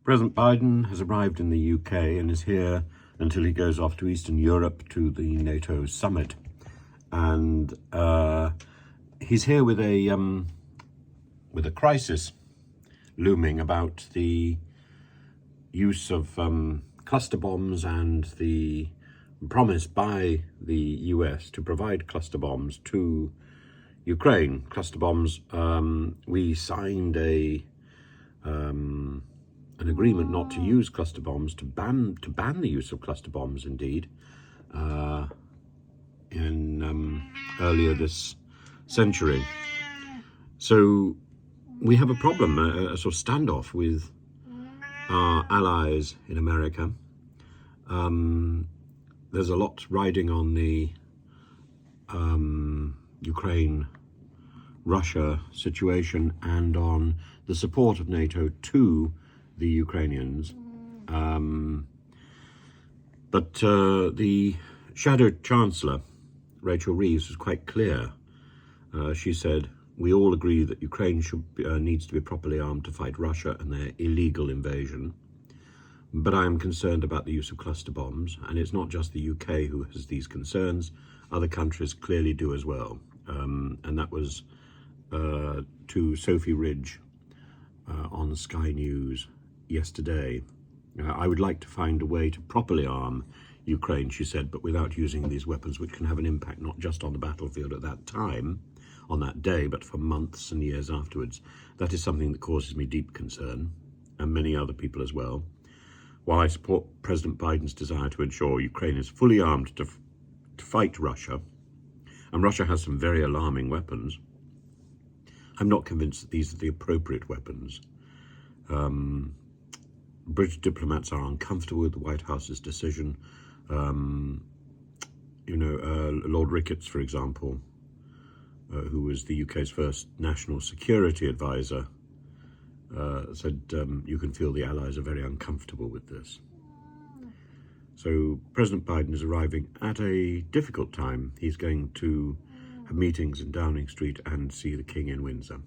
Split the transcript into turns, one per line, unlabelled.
President Biden has arrived in the UK and is here until he goes off to Eastern Europe to the NATO summit. And he's here with a crisis looming about the use of cluster bombs and the promise by the US to provide cluster bombs to Ukraine. Cluster bombs, we signed an agreement not to use cluster bombs, to ban the use of cluster bombs, indeed, earlier this century. So we have a problem, a sort of standoff with our allies in America. There's a lot riding on the Ukraine-Russia situation and on the support of NATO to the Ukrainians. But the Shadow Chancellor, Rachel Reeves, was quite clear. She said, "We all agree that Ukraine needs to be properly armed to fight Russia and their illegal invasion. But I am concerned about the use of cluster bombs, and it's not just the UK who has these concerns. Other countries clearly do as well." And that was to Sophie Ridge on Sky News yesterday. "I would like to find a way to properly arm Ukraine," she said, "but without using these weapons, which can have an impact not just on the battlefield at that time, on that day, but for months and years afterwards. That is something that causes me deep concern, and many other people as well. While I support President Biden's desire to ensure Ukraine is fully armed to fight Russia, and Russia has some very alarming weapons, I'm not convinced that these are the appropriate weapons. British diplomats are uncomfortable with the White House's decision. Lord Ricketts, for example, who was the UK's first national security advisor, said you can feel the Allies are very uncomfortable with this. So President Biden is arriving at a difficult time. He's going to have meetings in Downing Street and see the King in Windsor.